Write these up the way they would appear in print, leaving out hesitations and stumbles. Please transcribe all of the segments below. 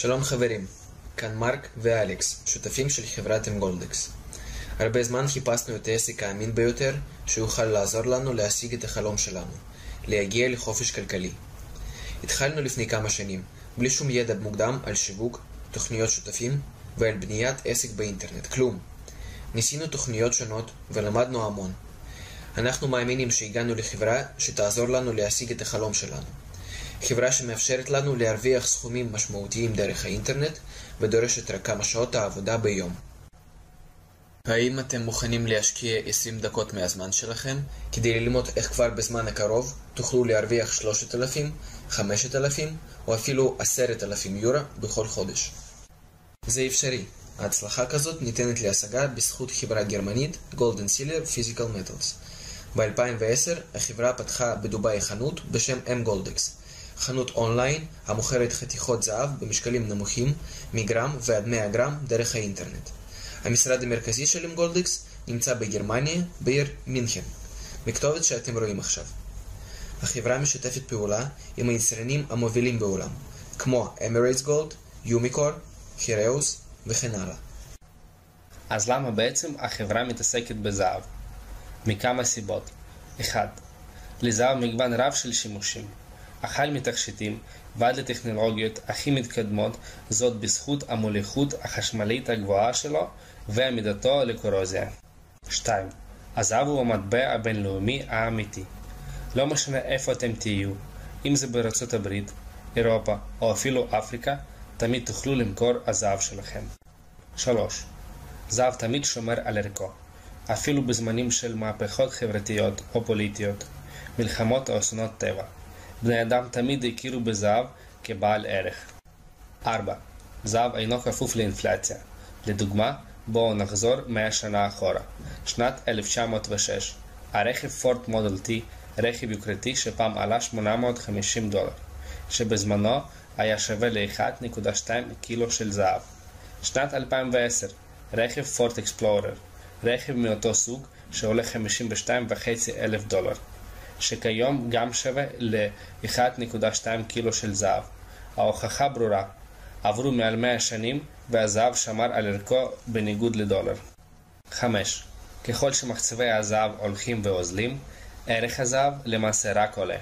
שלום חברים, כאן מרק ואלכס, שותפים של חברת אמגולדקס. הרבה זמן חיפשנו את העסק האמין ביותר שיוכל לעזור לנו להשיג את החלום שלנו, להגיע לחופש כלכלי. התחלנו לפני כמה שנים, בלי שום ידע מוקדם על שיווק, תוכניות שותפים ועל בניית עסק באינטרנט, כלום. ניסינו תוכניות שונות ולמדנו המון. אנחנו מאמינים שהגענו לחברה שתעזור לנו להשיג את החלום שלנו. חברה שמאפשרת לנו להרוויח סכומים משמעותיים דרך האינטרנט ודורשת רק כמה שעות העבודה ביום. האם אתם מוכנים להשקיע 20 דקות מהזמן שלכם כדי ללמוד איך כבר בזמן הקרוב תוכלו להרוויח 3,000, 5,000 או אפילו 10,000 יורו בכל חודש? זה אפשרי. ההצלחה כזאת ניתנת להשגה בזכות חברה גרמנית Golden Sealer Physical Metals. ב-2010 החברה פתחה בדובאי חנות בשם אמגולדקס, חנות אונליין המוכרת חתיכות זהב במשקלים נמוכים מגרם ועד 100 גרם דרך האינטרנט. המשרד המרכזי של אמגולדקס נמצא בגרמניה, בעיר מינכן, בכתובת שאתם רואים עכשיו. החברה משתפת פעולה עם היצרנים המובילים בעולם, כמו Emirates Gold, יומיקור, היראוס וכן הלאה. אז למה בעצם החברה מתעסקת בזהב? מכמה סיבות. 1. לזהב מגוון רב של שימושים. החל מתכשיטים ועד לטכנולוגיות הכי מתקדמות, זאת בזכות המוליכות החשמלית הגבוהה שלו ועמידתו לקורוזיה. 2. הזהב הוא המטבע הבינלאומי האמיתי. לא משנה איפה אתם תהיו, אם זה בארצות הברית, אירופה או אפילו אפריקה, תמיד תוכלו למכור הזהב שלכם. 3. זהב תמיד שומר על ערכו, אפילו בזמנים של מהפכות חברתיות או פוליטיות, מלחמות או אסונות טבע. בני אדם תמיד הכירו בזהב כבעל ערך. 4. זהב אינו כפוף לאינפלציה. לדוגמה, בואו נחזור 100 שנה אחורה. שנת 1906. הרכב פורד מודל T, רכב יוקרתי שפעם עלה $850, שבזמנו היה שווה ל-1.2 קילו של זהב. שנת 2010. רכב פורד אקספלורר, רכב מאותו סוג שעולה $52,500, שכיום גם שווה ל-1.2 קילו של זהב. ההוכחה ברורה, עברו מעל 100 שנים והזהב שמר על ערכו בניגוד לדולר. 5. ככל שמחצבי הזהב הולכים ואוזלים, ערך הזהב למעשה רק עולה.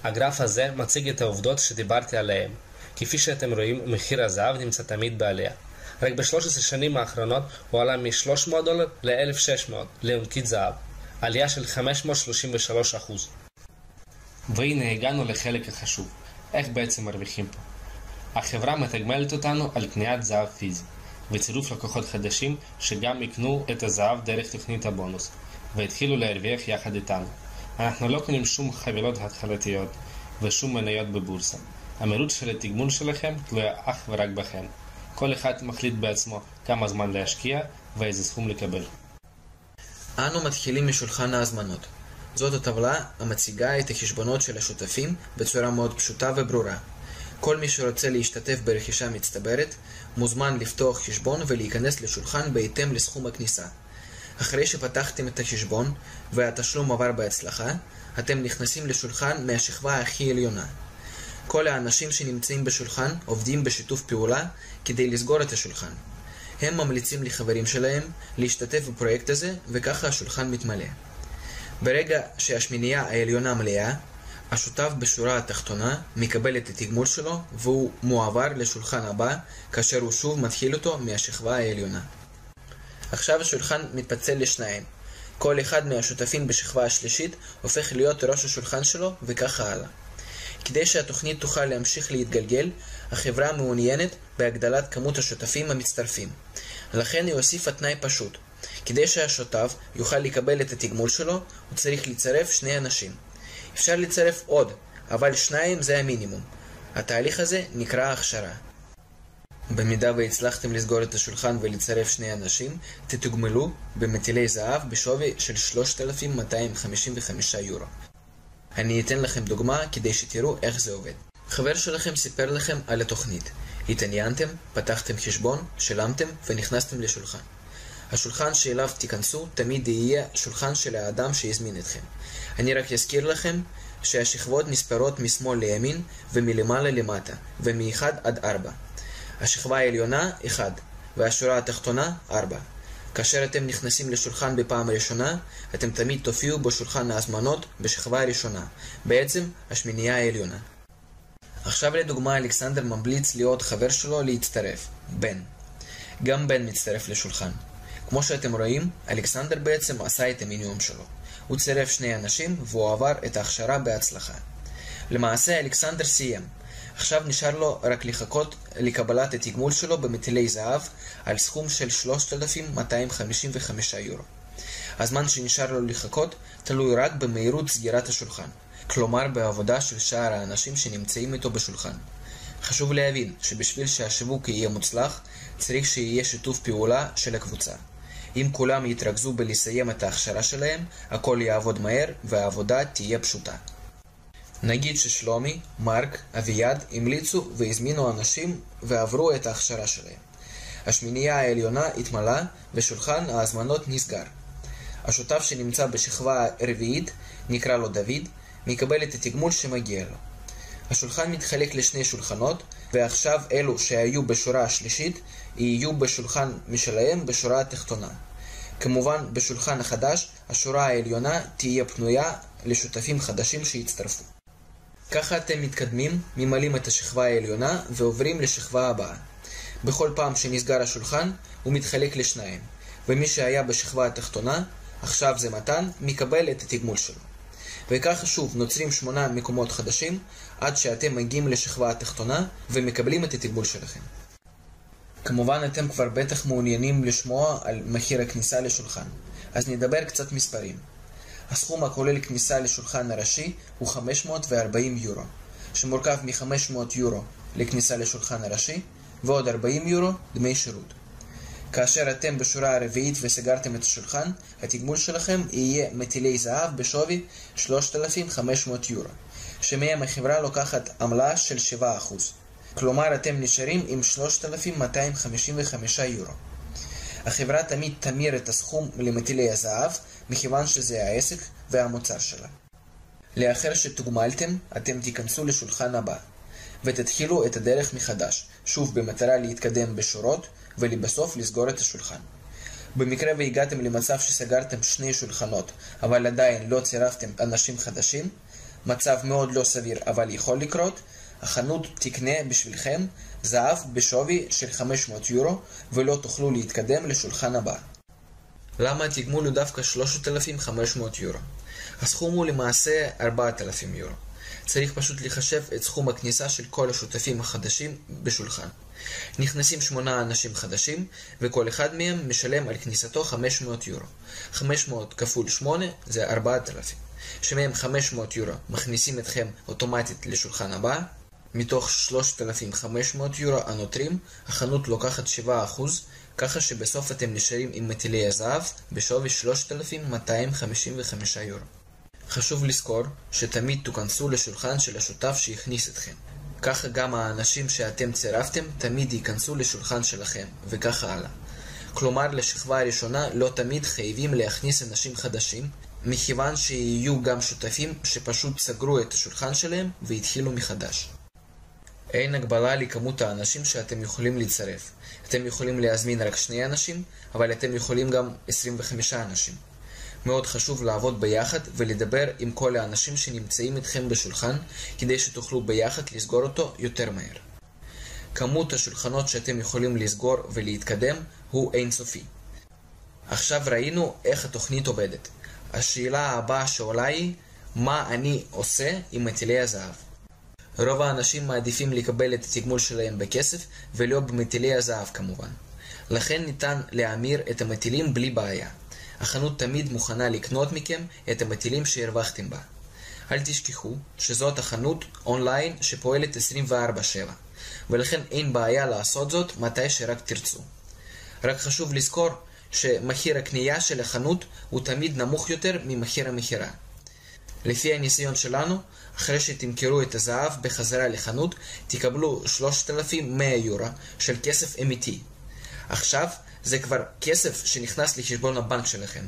הגרף הזה מציג את העובדות שדיברתי עליהן. כפי שאתם רואים, מחיר הזהב נמצא תמיד בעלייה. רק ב-13 שנים האחרונות הוא עלה מ$300 ל-1,600 לאונקית זהב, עלייה של 533%. והנה הגענו לחלק החשוב, איך בעצם מרוויחים פה. החברה מתגמלת אותנו על קניית זהב פיזי, וצירוף לקוחות חדשים שגם יקנו את הזהב דרך תוכנית הבונוס, והתחילו להרוויח יחד איתנו. אנחנו לא קונים שום חבילות התחלתיות ושום מניות בבורסה. המהירות של התגמול שלכם תלויה אך ורק בכם. כל אחד מחליט בעצמו כמה זמן להשקיע ואיזה סכום לקבל. אנו מתחילים משולחן ההזמנות. זאת הטבלה המציגה את החשבונות של השותפים בצורה מאוד פשוטה וברורה. כל מי שרוצה להשתתף ברכישה מצטברת מוזמן לפתוח חשבון ולהיכנס לשולחן בהתאם לסכום הכניסה. אחרי שפתחתם את החשבון והתשלום עבר בהצלחה, אתם נכנסים לשולחן מהשכבה הכי עליונה. כל האנשים שנמצאים בשולחן עובדים בשיתוף פעולה כדי לסגור את השולחן. הם ממליצים לחברים שלהם להשתתף בפרויקט הזה, וככה השולחן מתמלא. ברגע שהשמינייה העליונה מלאה, השותף בשורה התחתונה מקבל את התגמול שלו והוא מועבר לשולחן הבא כאשר הוא שוב מתחיל אותו מהשכבה העליונה. עכשיו השולחן מתפצל לשניים. כל אחד מהשותפים בשכבה השלישית הופך להיות ראש השולחן שלו וככה הלאה. כדי שהתוכנית תוכל להמשיך להתגלגל, החברה מעוניינת בהגדלת כמות השותפים המצטרפים. לכן היא הוסיפה תנאי פשוט. כדי שהשותף יוכל לקבל את התגמול שלו, הוא צריך לצרף 2 אנשים. אפשר לצרף עוד, אבל 2 זה המינימום. התהליך הזה נקרא הכשרה. במידה והצלחתם לסגור את השולחן ולצרף 2 אנשים, תתוגמלו במטילי זהב בשווי של 3,255 יורו. אני אתן לכם דוגמה כדי שתראו איך זה עובד. חבר שלכם סיפר לכם על התוכנית. התעניינתם, פתחתם חשבון, שילמתם ונכנסתם לשולחן. השולחן שאליו תיכנסו תמיד יהיה שולחן של האדם שהזמין אתכם. אני רק אזכיר לכם שהשכבות נספרות משמאל לימין ומלמעלה למטה, ומ-1 עד 4. השכבה העליונה 1 והשורה התחתונה 4. כאשר אתם נכנסים לשולחן בפעם הראשונה, אתם תמיד תופיעו בשולחן ההזמנות בשכבה הראשונה, בעצם השמינייה העליונה. עכשיו לדוגמה אלכסנדר ממליץ לעוד חבר שלו להצטרף, בן. גם בן מצטרף לשולחן. כמו שאתם רואים, אלכסנדר בעצם עשה את המינימום שלו. הוא צירף 2 אנשים והוא עבר את ההכשרה בהצלחה. למעשה אלכסנדר סיים. עכשיו נשאר לו רק לחכות לקבלת התגמול שלו במטילי זהב על סכום של 3,255 יורו. הזמן שנשאר לו לחכות תלוי רק במהירות סגירת השולחן, כלומר בעבודה של שאר האנשים שנמצאים איתו בשולחן. חשוב להבין שבשביל שהשיווק יהיה מוצלח, צריך שיהיה שיתוף פעולה של הקבוצה. אם כולם יתרכזו בלסיים את ההכשרה שלהם, הכל יעבוד מהר והעבודה תהיה פשוטה. נגיד ששלומי, מרק, אביעד המליצו והזמינו אנשים ועברו את ההכשרה שלהם. השמינייה העליונה התמלאה ושולחן ההזמנות נסגר. השותף שנמצא בשכבה הרביעית, נקרא לו דוד, מקבל את התגמול שמגיע לו. השולחן מתחלק לשני שולחנות, ועכשיו אלו שהיו בשורה השלישית יהיו בשולחן משלהם בשורה התחתונה. כמובן בשולחן החדש השורה העליונה תהיה פנויה לשותפים חדשים שיצטרפו. ככה אתם מתקדמים, ממלאים את השכבה העליונה ועוברים לשכבה הבאה. בכל פעם שנסגר השולחן הוא מתחלק לשניים, ומי שהיה בשכבה התחתונה, עכשיו זה מתן, מקבל את התגמול שלו. וככה שוב נוצרים 8 מקומות חדשים עד שאתם מגיעים לשכבה התחתונה ומקבלים את התגמול שלכם. כמובן אתם כבר בטח מעוניינים לשמוע על מחיר הכניסה לשולחן, אז נדבר קצת מספרים. הסכום הכולל כניסה לשולחן הראשי הוא 540 יורו, שמורכב מ-500 יורו לכניסה לשולחן הראשי ועוד 40 יורו דמי שירות. כאשר אתם בשורה הרביעית וסגרתם את השולחן, התגמול שלכם יהיה מטילי זהב בשווי 3,500 יורו, שמהם החברה לוקחת עמלה של 7%. כלומר אתם נשארים עם 3,255 יורו. החברה תמיד תמיר את הסכום למטילי הזהב, מכיוון שזה העסק והמוצר שלה. לאחר שתוגמלתם, אתם תיכנסו לשולחן הבא, ותתחילו את הדרך מחדש, שוב במטרה להתקדם בשורות, ולבסוף לסגור את השולחן. במקרה והגעתם למצב שסגרתם 2 שולחנות, אבל עדיין לא צירפתם אנשים חדשים, מצב מאוד לא סביר אבל יכול לקרות, החנות תקנה בשבילכם זהב בשווי של 500 יורו ולא תוכלו להתקדם לשולחן הבא. למה התגמול הוא דווקא 3,500 יורו? הסכום הוא למעשה 4,000 יורו. צריך פשוט לחשב את סכום הכניסה של כל השותפים החדשים בשולחן. נכנסים 8 אנשים חדשים וכל אחד מהם משלם על כניסתו 500 יורו. 500 כפול 8 זה 4,000, שמהם 500 יורו מכניסים אתכם אוטומטית לשולחן הבא. מתוך 3,500 יורו הנותרים, החנות לוקחת 7%, ככה שבסוף אתם נשארים עם מטילי הזהב בשווי 3,255 יורו. חשוב לזכור שתמיד תוכנסו לשולחן של השותף שהכניס אתכם. ככה גם האנשים שאתם צירפתם תמיד ייכנסו לשולחן שלכם, וככה הלאה. כלומר, לשכבה הראשונה לא תמיד חייבים להכניס אנשים חדשים, מכיוון שיהיו גם שותפים שפשוט סגרו את השולחן שלהם והתחילו מחדש. אין הגבלה לכמות האנשים שאתם יכולים להצטרף. אתם יכולים להזמין רק 2 אנשים, אבל אתם יכולים גם 25 אנשים. מאוד חשוב לעבוד ביחד ולדבר עם כל האנשים שנמצאים איתכם בשולחן, כדי שתוכלו ביחד לסגור אותו יותר מהר. כמות השולחנות שאתם יכולים לסגור ולהתקדם הוא אינסופי. עכשיו ראינו איך התוכנית עובדת. השאלה הבאה שעולה היא, מה אני עושה עם מטילי הזהב? רוב האנשים מעדיפים לקבל את התגמול שלהם בכסף ולא במטילי הזהב כמובן. לכן ניתן להמיר את המטילים בלי בעיה. החנות תמיד מוכנה לקנות מכם את המטילים שהרווחתם בה. אל תשכחו שזאת החנות אונליין שפועלת 24/7, ולכן אין בעיה לעשות זאת מתי שרק תרצו. רק חשוב לזכור שמחיר הקנייה של החנות הוא תמיד נמוך יותר ממחיר המכירה. לפי הניסיון שלנו, אחרי שתמכרו את הזהב בחזרה לחנות, תקבלו 3,100 יורו של כסף אמיתי. עכשיו זה כבר כסף שנכנס לחשבון הבנק שלכם.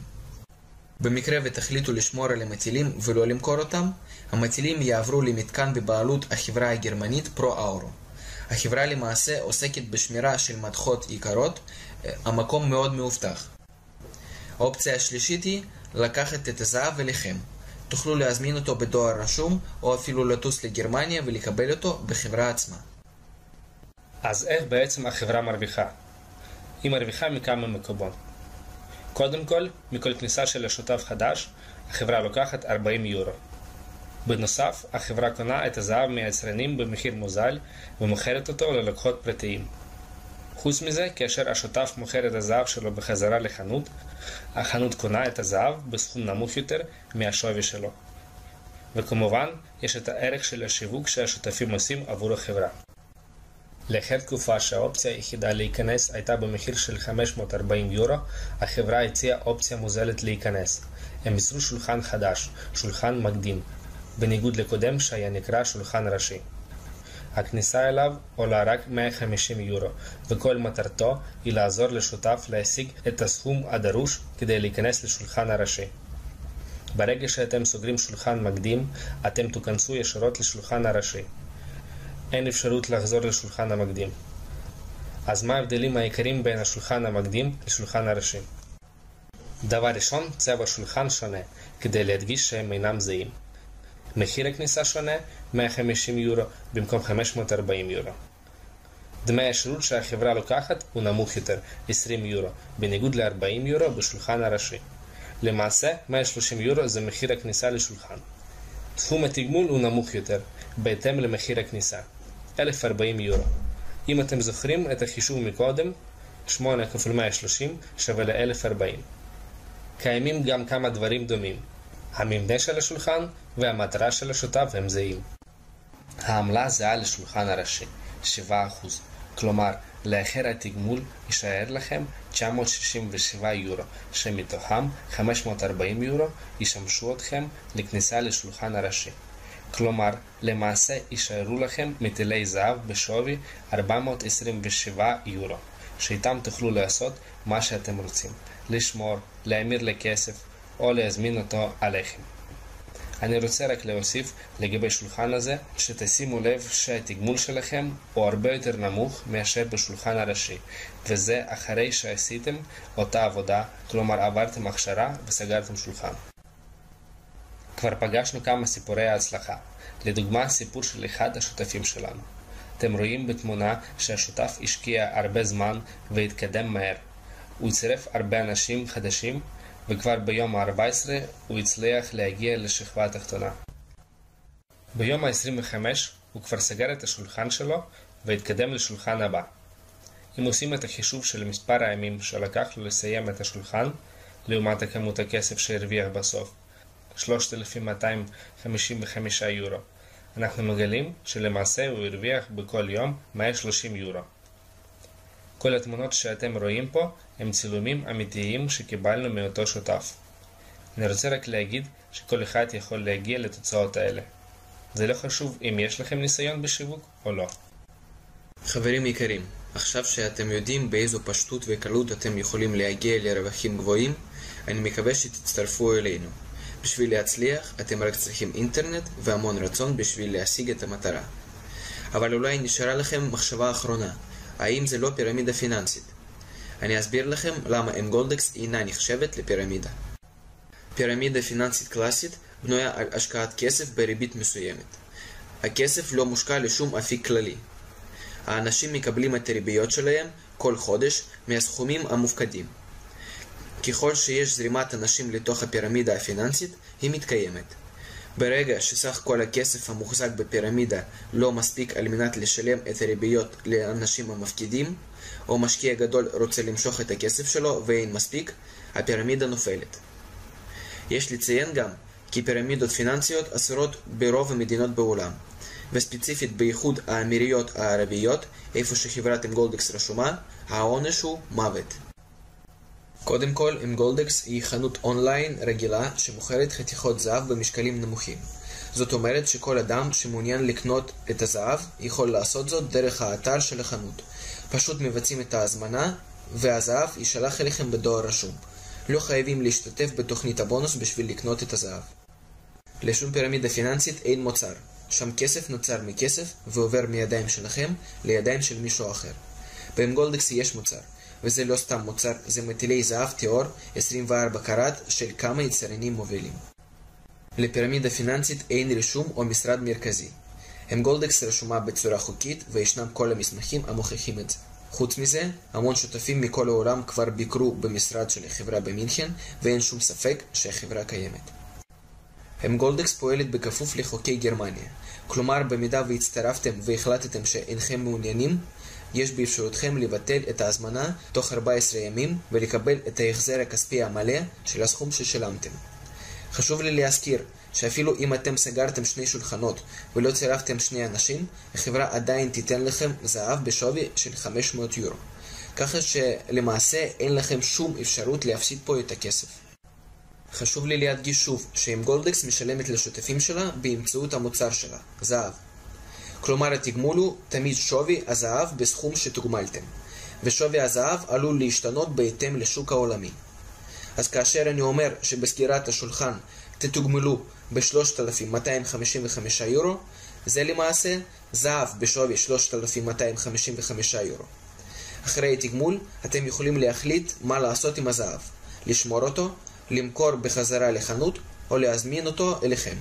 במקרה ותחליטו לשמור על המטילים ולא למכור אותם, המטילים יעברו למתקן בבעלות החברה הגרמנית פרו-אורו. החברה למעשה עוסקת בשמירה של מתכות יקרות, המקום מאוד מאובטח. האופציה השלישית היא לקחת את הזהב אליכם. תוכלו להזמין אותו בדואר רשום, או אפילו לטוס לגרמניה ולקבל אותו בחברה עצמה. אז איך בעצם החברה מרוויחה? היא מרוויחה מכמה מקומות. קודם כל, מכל כניסה של השותף חדש, החברה לוקחת 40 יורו. בנוסף, החברה קונה את הזהב מהיצרנים במחיר מוזל ומוכרת אותו ללקוחות פרטיים. חוץ מזה, כאשר השותף מוכר את הזהב שלו בחזרה לחנות, החנות קונה את הזהב בסכום נמוך יותר מהשווי שלו. וכמובן, יש את הערך של השיווק שהשותפים עושים עבור החברה. לאחר תקופה שהאופציה היחידה להיכנס הייתה במחיר של 540 יורו, החברה הציעה אופציה מוזלת להיכנס. הם ייצרו שולחן חדש, שולחן מקדים, בניגוד לקודם שהיה נקרא שולחן ראשי. הכניסה אליו עולה רק 150 יורו, וכל מטרתו היא לעזור לשותף להשיג את הסכום הדרוש כדי להיכנס לשולחן הראשי. ברגע שאתם סוגרים שולחן מקדים, אתם תיכנסו ישירות לשולחן הראשי. אין אפשרות לחזור לשולחן המקדים. אז מה ההבדלים העיקריים בין השולחן המקדים לשולחן הראשי? דבר ראשון, צבע שולחן שונה, כדי להדגיש שהם אינם זהים. מחיר הכניסה שונה, 150 יורו במקום 540 יורו. דמי השירות שהחברה לוקחת הוא נמוך יותר, 20 יורו, בניגוד ל-40 יורו בשולחן הראשי. למעשה, 130 יורו זה מחיר הכניסה לשולחן. סכום התגמול הוא נמוך יותר, בהתאם למחיר הכניסה, 1040 יורו. אם אתם זוכרים את החישוב מקודם, 8 כפול 130 שווה ל-1040. קיימים גם כמה דברים דומים. המבנה של השולחן והמטרה של השותף הם זהים. העמלה זהה לשולחן הראשי, 7%. כלומר, לאחר התגמול יישאר לכם 967 יורו, שמתוכם 540 יורו ישמשו אתכם לכניסה לשולחן הראשי. כלומר, למעשה יישארו לכם מטילי זהב בשווי 427 יורו, שאיתם תוכלו לעשות מה שאתם רוצים, לשמור, להמיר לכסף או להזמין אותו עליכם. אני רוצה רק להוסיף לגבי שולחן הזה, שתשימו לב שהתגמול שלכם הוא הרבה יותר נמוך מאשר בשולחן הראשי, וזה אחרי שעשיתם אותה עבודה, כלומר עברתם הכשרה וסגרתם שולחן. כבר פגשנו כמה סיפורי ההצלחה, לדוגמה סיפור של אחד השותפים שלנו. אתם רואים בתמונה שהשותף השקיע הרבה זמן והתקדם מהר. הוא צירף הרבה אנשים חדשים, וכבר ביום ה-14 הוא הצליח להגיע לשכבה התחתונה. ביום ה-25 הוא כבר סגר את השולחן שלו והתקדם לשולחן הבא. אם עושים את החישוב של מספר הימים שלקח לו לסיים את השולחן, לעומת כמות הכסף שהרוויח בסוף, 3,255 יורו, אנחנו מגלים שלמעשה הוא הרוויח בכל יום 130 יורו. כל התמונות שאתם רואים פה הם צילומים אמיתיים שקיבלנו מאותו שותף. אני רוצה רק להגיד שכל אחד יכול להגיע לתוצאות האלה. זה לא חשוב אם יש לכם ניסיון בשיווק או לא. חברים יקרים, עכשיו שאתם יודעים באיזו פשטות וקלות אתם יכולים להגיע לרווחים גבוהים, אני מקווה שתצטרפו אלינו. בשביל להצליח, אתם רק צריכים אינטרנט והמון רצון בשביל להשיג את המטרה. אבל אולי נשארה לכם מחשבה אחרונה. האם זה לא פירמידה פיננסית? אני אסביר לכם למה אמגולדקס אינה נחשבת לפירמידה. פירמידה פיננסית קלאסית בנויה על השקעת כסף בריבית מסוימת. הכסף לא מושקע לשום אפיק כללי. האנשים מקבלים את הריביות שלהם כל חודש מהסכומים המופקדים. ככל שיש זרימת אנשים לתוך הפירמידה הפיננסית, היא מתקיימת. ברגע שסך כל הכסף המוחזק בפירמידה לא מספיק על מנת לשלם את הריביות לאנשים המפקידים, או משקיע גדול רוצה למשוך את הכסף שלו ואין מספיק, הפירמידה נופלת. יש לציין גם כי פירמידות פיננסיות אסורות ברוב המדינות בעולם, וספציפית בייחוד האמירויות הערביות, איפה שחברת אמגולדקס רשומה, העונש הוא מוות. קודם כל, אמגולדקס היא חנות אונליין רגילה שמוכרת חתיכות זהב במשקלים נמוכים. זאת אומרת שכל אדם שמעוניין לקנות את הזהב יכול לעשות זאת דרך האתר של החנות. פשוט מבצעים את ההזמנה והזהב יישלח אליכם בדואר רשום. לא חייבים להשתתף בתוכנית הבונוס בשביל לקנות את הזהב. לשום פירמידה פיננסית אין מוצר. שם כסף נוצר מכסף ועובר מידיים שלכם לידיים של מישהו אחר. באמגולדקס יש מוצר, וזה לא סתם מוצר, זה מטילי זהב טהור 24 קראט של כמה יצרנים מובילים. לפירמידה פיננסית אין רישום או משרד מרכזי. אמגולדקס רשומה בצורה חוקית וישנם כל המסמכים המוכיחים את זה. חוץ מזה, המון שותפים מכל העולם כבר ביקרו במשרד של החברה במינכן, ואין שום ספק שהחברה קיימת. אמגולדקס פועלת בכפוף לחוקי גרמניה, כלומר במידה והצטרפתם והחלטתם שאינכם מעוניינים, יש באפשרותכם לבטל את ההזמנה תוך 14 ימים ולקבל את ההחזר הכספי המלא של הסכום ששילמתם. חשוב לי להזכיר שאפילו אם אתם סגרתם 2 שולחנות ולא צירפתם 2 אנשים, החברה עדיין תיתן לכם זהב בשווי של 500 יורו. ככה שלמעשה אין לכם שום אפשרות להפסיד פה את הכסף. חשוב לי להדגיש שוב שאמגולדקס משלמת לשותפים שלה באמצעות המוצר שלה, זהב. כלומר התגמול הוא תמיד שווי הזהב בסכום שתוגמלתם, ושווי הזהב עלול להשתנות בהתאם לשוק העולמי. אז כאשר אני אומר שבסגירת השולחן תתוגמלו ב-3,255 יורו, זה למעשה זהב בשווי 3,255 יורו. אחרי התגמול אתם יכולים להחליט מה לעשות עם הזהב, לשמור אותו, למכור בחזרה לחנות או להזמין אותו אליכם.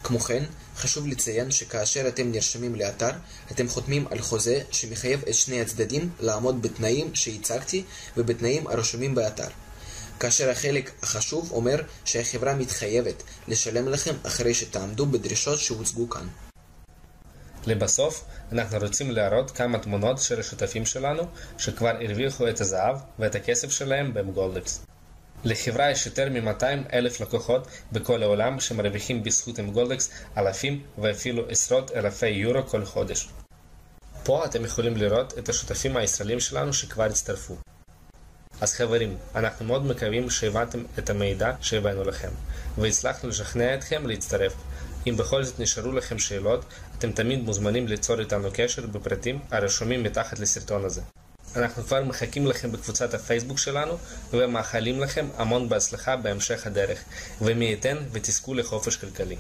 כמו כן, חשוב לציין שכאשר אתם נרשמים לאתר, אתם חותמים על חוזה שמחייב את שני הצדדים לעמוד בתנאים שהצגתי ובתנאים הרשומים באתר. כאשר החלק החשוב אומר שהחברה מתחייבת לשלם לכם אחרי שתעמדו בדרישות שהוצגו כאן. לבסוף, אנחנו רוצים להראות כמה תמונות של השותפים שלנו שכבר הרוויחו את הזהב ואת הכסף שלהם באמגולדקס. לחברה יש יותר מ-200,000 לקוחות בכל העולם שמרוויחים בזכות אמגולדקס אלפים ואפילו עשרות אלפי יורו כל חודש. פה אתם יכולים לראות את השותפים הישראלים שלנו שכבר הצטרפו. אז חברים, אנחנו מאוד מקווים שהבנתם את המידע שהבאנו לכם, והצלחנו לשכנע אתכם להצטרף. אם בכל זאת נשארו לכם שאלות, אתם תמיד מוזמנים ליצור איתנו קשר בפרטים הרשומים מתחת לסרטון הזה. אנחנו כבר מחכים לכם בקבוצת הפייסבוק שלנו, ומאחלים לכם המון בהצלחה בהמשך הדרך, ומי ייתן ותזכו לחופש כלכלי.